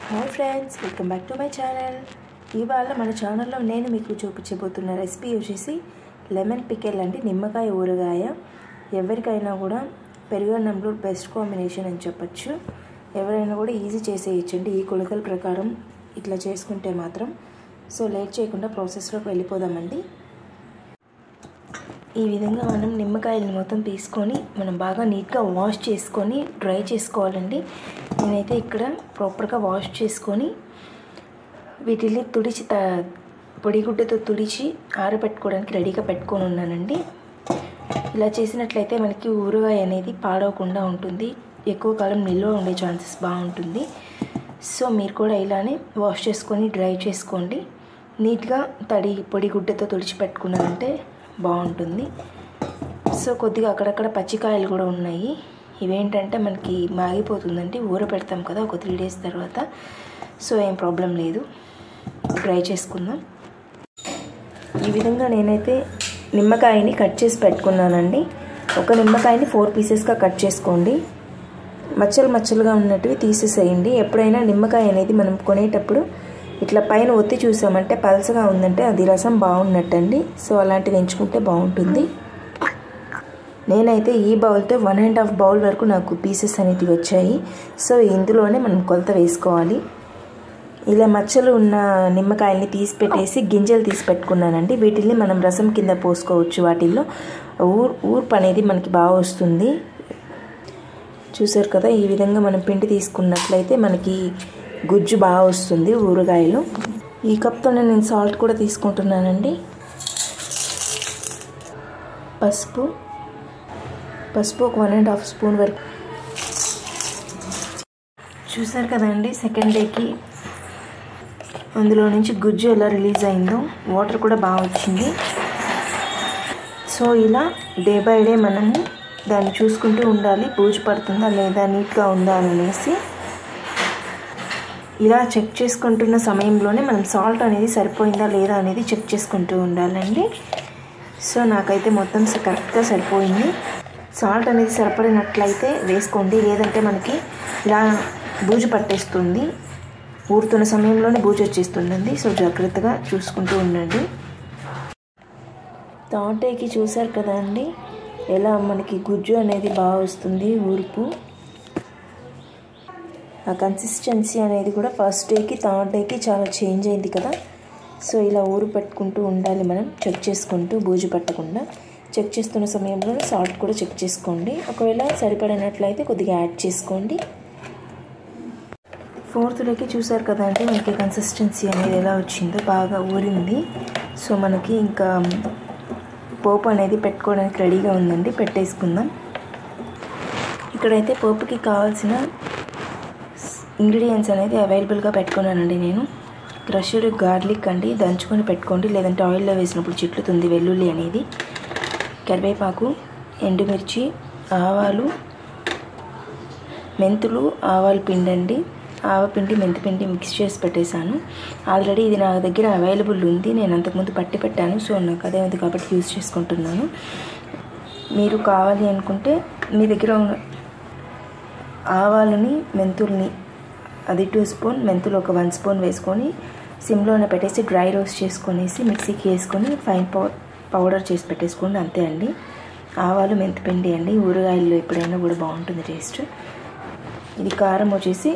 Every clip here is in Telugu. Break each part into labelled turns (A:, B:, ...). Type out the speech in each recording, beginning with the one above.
A: Hi friends, welcome back to my channel. ఇవాళ మన ఛానల్లో నేను మీకు చూపించబోతున్న రెసిపీ వచ్చేసి లెమన్ పికెల్ అండి. నిమ్మకాయ ఊరగాయ. ఎవరికైనా కూడా పెరుగన్నంలో బెస్ట్ కాంబినేషన్ అని చెప్పచ్చు. ఎవరైనా కూడా ఈజీ చేసేయచ్చండి ఈ కొలతల ప్రకారం ఇట్లా చేసుకుంటే మాత్రం. సో లేట్ చేయకుండా ప్రాసెస్లోకి వెళ్ళిపోదామండి. ఈ విధంగా మనం నిమ్మకాయలు మొత్తం తీసుకొని మనం బాగా నీట్గా వాష్ చేసుకొని డ్రై చేసుకోవాలండి. నేనైతే ఇక్కడ ప్రాపర్గా వాష్ చేసుకొని వీటిని తుడిచి పొడిగుడ్డతో తుడిచి ఆరబెట్టుకోవడానికి రెడీగా పెట్టుకొని ఉన్నానండి. ఇలా చేసినట్లయితే మనకి ఊరగాయ అనేది పాడవకుండా ఉంటుంది, ఎక్కువ కాలం నిల్వ ఉండే ఛాన్సెస్ బాగుంటుంది. సో మీరు కూడా ఇలానే వాష్ చేసుకొని డ్రై చేసుకోండి. నీట్గా పొడిగుడ్డతో తుడిచి పెట్టుకున్నారంటే బాగుంటుంది. సో కొద్దిగా అక్కడక్కడ పచ్చికాయలు కూడా ఉన్నాయి. ఇవేంటంటే మనకి మాగిపోతుందండి, ఊర పెడతాం కదా ఒక 3 days తర్వాత. సో ఏం ప్రాబ్లం లేదు, డ్రై చేసుకుందాం. ఈ విధంగా నేనైతే నిమ్మకాయని కట్ చేసి పెట్టుకున్నానండి. ఒక నిమ్మకాయని 4 pieces కట్ చేసుకోండి. మచ్చలుగా ఉన్నట్టువి తీసేసేయండి. ఎప్పుడైనా నిమ్మకాయ అనేది మనం కొనేటప్పుడు ఇట్లా పైన ఒత్తి చూసామంటే పలసగా ఉందంటే అది రసం బాగున్నట్టండి. సో అలాంటివి ఎంచుకుంటే బాగుంటుంది. నేనైతే ఈ బౌల్తో 1.5 bowl వరకు నాకు పీసెస్ అనేటివి వచ్చాయి. సో ఇందులోనే మనం కొలత వేసుకోవాలి. ఇలా మచ్చలు ఉన్న నిమ్మకాయల్ని తీసి పెట్టేసి గింజలు తీసి పెట్టుకున్నానండి. వీటిని మనం రసం కింద పోసుకోవచ్చు. వాటిల్లో ఊర్పు అనేది మనకి బాగా వస్తుంది. చూసారు కదా, ఈ విధంగా మనం పిండి తీసుకున్నట్లయితే మనకి గుజ్జు బాగా వస్తుంది ఊరగాయలు. ఈ కప్తోనే నేను సాల్ట్ కూడా తీసుకుంటున్నానండి. పసుపు ఒక 1.5 spoon వరకు. చూసారు కదండి, సెకండ్ డేకి అందులో నుంచి గుజ్జు ఎలా రిలీజ్ అయిందో, వాటర్ కూడా బాగా వచ్చింది. సో ఇలా డే బై డే మనము దాన్ని చూసుకుంటూ ఉండాలి, బూజు పడుతుందా లేదా, నీట్గా ఉందా అనేసి. ఇలా చెక్ చేసుకుంటున్న సమయంలోనే మనం సాల్ట్ అనేది సరిపోయిందా లేదా అనేది చెక్ చేసుకుంటూ ఉండాలండి. సో నాకైతే మొత్తం కరెక్ట్గా సరిపోయింది. సాల్ట్ అనేది సరిపడినట్లయితే వేసుకోండి, లేదంటే మనకి ఇలా బూజు పట్టేస్తుంది. ఊరుతున్న సమయంలోనే బూజు వచ్చేస్తుందండి. సో జాగ్రత్తగా చూసుకుంటూ ఉండండి. తాటేకి చూసారు కదా అండి, ఎలా మనకి గుజ్జు అనేది బాగా వస్తుంది, ఊర్పు. ఆ కన్సిస్టెన్సీ అనేది కూడా ఫస్ట్ డేకి థర్డ్ డేకి చాలా చేంజ్ అయింది కదా. సో ఇలా ఊరు పెట్టుకుంటూ ఉండాలి మనం, చెక్ చేసుకుంటూ బూజు పట్టకుండా. చెక్ చేస్తున్న సమయంలో సాల్ట్ కూడా చెక్ చేసుకోండి. ఒకవేళ సరిపడినట్లయితే కొద్దిగా యాడ్ చేసుకోండి. 4th డేకి చూసారు కదా అంటే మనకి కన్సిస్టెన్సీ అనేది ఎలా వచ్చిందో, బాగా ఊరింది. సో మనకి ఇంకా పోపు అనేది పెట్టుకోవడానికి రెడీగా ఉందండి, పెట్టేసుకుందాం. ఇక్కడైతే పోపుకి కావాల్సిన ఇంగ్రీడియంట్స్ అనేది అవైలబుల్గా పెట్టుకున్నానండి నేను. క్రష్డ్ గార్లిక్ అండి, దంచుకొని పెట్టుకోండి, లేదంటే ఆయిల్లో వేసినప్పుడు చిట్లుతుంది. వెల్లుల్లి అనేది, కరివేపాకు, ఎండుమిర్చి, ఆవాలు, మెంతులు, ఆవాల పిండి అండి. ఆవపిండి మెంతిపిండి మిక్స్ చేసి పెట్టేశాను. ఆల్రెడీ ఇది నా దగ్గర అవైలబుల్ ఉంది, నేను అంతకుముందు పట్టి పెట్టాను. సో నాకు అదే ఉంది కాబట్టి యూజ్ చేసుకుంటున్నాను. మీరు కావాలి అనుకుంటే మీ దగ్గర ఉన్న ఆవాలని, మెంతుల్ని అది 2 spoon, మెంతులు ఒక 1 spoon వేసుకొని సిమ్లోనే పెట్టేసి డ్రై రోస్ట్ చేసుకొనేసి మిక్సీకి వేసుకొని ఫైన్ పౌడర్ చేసి పెట్టేసుకోండి, అంతే అండి. ఆవాలు, మెంతిపిండి అండి, ఊరగాయల్లో ఎప్పుడైనా కూడా బాగుంటుంది టేస్ట్. ఇది కారం వచ్చేసి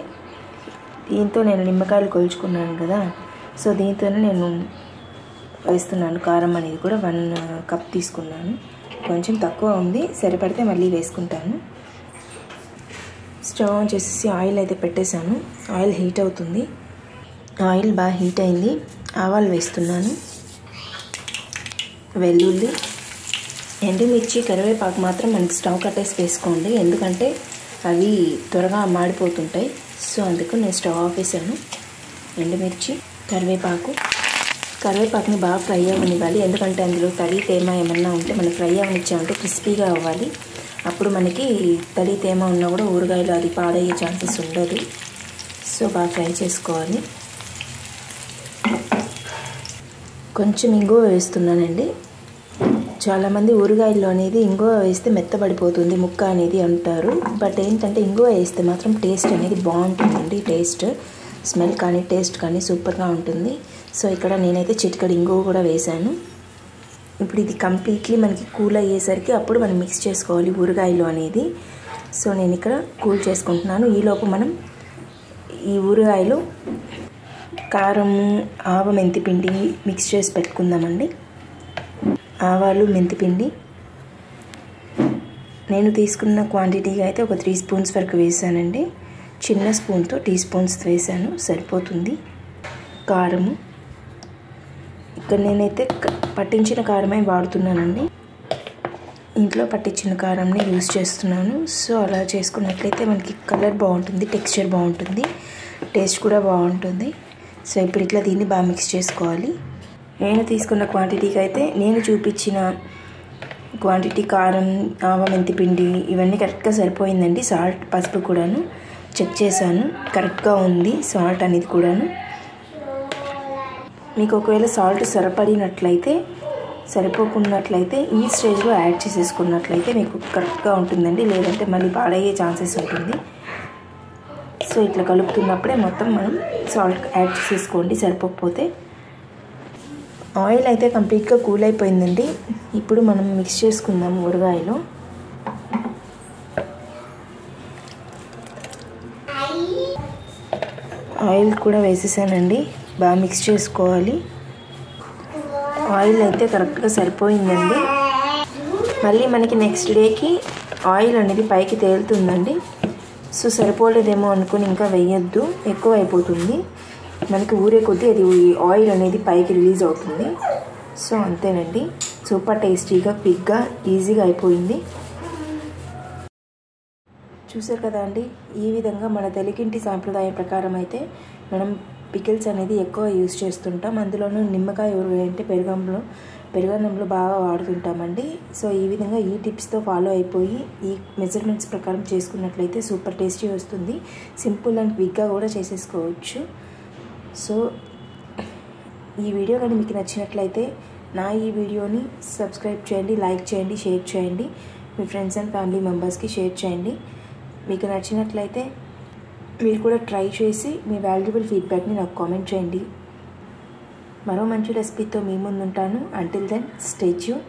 A: దీంతో నేను నిమ్మకాయలు కొలుచుకున్నాను కదా, సో దీంతోనే నేను వేస్తున్నాను. కారం అనేది కూడా 1 cup తీసుకున్నాను, కొంచెం తక్కువ ఉంది, సరిపడితే మళ్ళీ వేసుకుంటాను. స్టవ్ ఆన్ చేసేసి ఆయిల్ అయితే పెట్టేశాను. ఆయిల్ హీట్ అవుతుంది. ఆయిల్ బాగా హీట్ అయింది. ఆవాలు వేస్తున్నాను, వెల్లుల్లి, ఎండుమిర్చి, కరివేపాకు మాత్రం మనకి స్టవ్ కట్టేసి వేసుకోండి, ఎందుకంటే అవి త్వరగా మాడిపోతుంటాయి. సో అందుకు నేను స్టవ్ ఆఫ్ వేసాను. ఎండుమిర్చి, కరివేపాకుని బాగా ఫ్రై అవ్వనివ్వాలి, ఎందుకంటే అందులో తడి తేమ ఏమన్నా ఉంటే మనం ఫ్రై అవ్వనిచ్చామంటే క్రిస్పీగా అవ్వాలి. అప్పుడు మనకి తడి తేమ ఉన్నా కూడా ఊరగాయలు అది పాడయ్యే ఛాన్సెస్ ఉండదు. సో బాగా ఫ్రై చేసుకోవాలి. కొంచెం ఇంగువ వేస్తున్నానండి. చాలామంది ఊరగాయల్లో అనేది ఇంగువ వేస్తే మెత్తబడిపోతుంది ముక్క అనేది అంటారు. బట్ ఏంటంటే ఇంగువ వేస్తే మాత్రం టేస్ట్ అనేది బాగుంటుందండి. టేస్ట్ స్మెల్ కానీ టేస్ట్ కానీ సూపర్గా ఉంటుంది. సో ఇక్కడ నేనైతే చిటికెడు ఇంగువ కూడా వేసాను. ఇప్పుడు ఇది కంప్లీట్లీ మనకి కూల్ అయ్యేసరికి అప్పుడు మనం మిక్స్ చేసుకోవాలి ఊరగాయలు అనేది. సో నేను ఇక్కడ కూల్ చేసుకుంటున్నాను. ఈలోపు మనం ఈ ఊరగాయలు కారము, ఆవ మెంతిపిండి మిక్స్ చేసి పెట్టుకుందామండి. ఆవాలు, మెంతిపిండి నేను తీసుకున్న క్వాంటిటీగా అయితే ఒక 3 స్పూన్స్ వరకు వేసానండి. చిన్న స్పూన్తో టీ స్పూన్స్ వేసాను, సరిపోతుంది. కారము ఇక్కడ నేనైతే పట్టించిన కారమే వాడుతున్నానండి. ఇంట్లో పట్టించిన కారంని యూజ్ చేస్తున్నాను. సో అలా చేసుకున్నట్లయితే మనకి కలర్ బాగుంటుంది, టెక్స్చర్ బాగుంటుంది, టేస్ట్ కూడా బాగుంటుంది. సో ఇప్పుడు ఇట్లా దీన్ని బాగా మిక్స్ చేసుకోవాలి. నేను తీసుకున్న క్వాంటిటీకి అయితే నేను చూపించిన క్వాంటిటీ కారం, ఆవ మెంతిపిండి ఇవన్నీ కరెక్ట్గా సరిపోయిందండి. సాల్ట్, పసుపు కూడాను చెక్ చేశాను, కరెక్ట్గా ఉంది సాల్ట్ అనేది కూడాను. మీకు ఒకవేళ సాల్ట్ సరిపడినట్లయితే, సరిపోకున్నట్లయితే ఈ స్టేజ్లో యాడ్ చేసేసుకున్నట్లయితే మీకు కరెక్ట్గా ఉంటుందండి. లేదంటే మళ్ళీ పాడయ్యే ఛాన్సెస్ ఉంటుంది. సో ఇట్లా కలుపుతున్నప్పుడే మొత్తం మనం సాల్ట్ యాడ్ చేసేసుకోండి సరిపోకపోతే. ఆయిల్ అయితే కంప్లీట్గా కూల్ అయిపోయిందండి. ఇప్పుడు మనం మిక్స్ చేసుకుందాం ఊరగాయలు. ఆయిల్ కూడా వేసేసానండి, బాగా మిక్స్ చేసుకోవాలి. ఆయిల్ అయితే కరెక్ట్గా సరిపోయిందండి. మళ్ళీ మనకి నెక్స్ట్ డేకి ఆయిల్ అనేది పైకి తేలుతుందండి. సో సరిపోలేదేమో అనుకుని ఇంకా వేయొద్దు, ఎక్కువ అయిపోతుంది. మనకి ఊరే కొద్దీ అది ఆయిల్ అనేది పైకి రిలీజ్ అవుతుంది. సో అంతేనండి, సూపర్ టేస్టీగా, క్విక్గా, ఈజీగా అయిపోయింది. చూసారు కదా అండి, ఈ విధంగా మన తెలుగింటి సాంప్రదాయం ప్రకారం అయితే మనం పికిల్స్ అనేది ఎక్కువ యూజ్ చేస్తుంటాం. అందులోనూ నిమ్మకాయ అంటే పెరుగన్నంలో బాగా వాడుతుంటామండి. సో ఈ విధంగా ఈ టిప్స్తో ఫాలో అయిపోయి ఈ మెజర్మెంట్స్ ప్రకారం చేసుకున్నట్లయితే సూపర్ టేస్టీ వస్తుంది. సింపుల్ అండ్ క్విక్గా కూడా చేసేసుకోవచ్చు. సో ఈ వీడియో కానీ మీకు నచ్చినట్లయితే నా ఈ వీడియోని సబ్స్క్రైబ్ చేయండి, లైక్ చేయండి, షేర్ చేయండి, మీ ఫ్రెండ్స్ అండ్ ఫ్యామిలీ మెంబర్స్కి షేర్ చేయండి. మీకు నచ్చినట్లయితే మీరు కూడా ట్రై చేసి మీ వాల్యుబుల్ ఫీడ్బ్యాక్ని నాకు కామెంట్ చేయండి. మరో మంచి రెసిపీతో మీ ముందు ఉంటాను. Until then stay tune.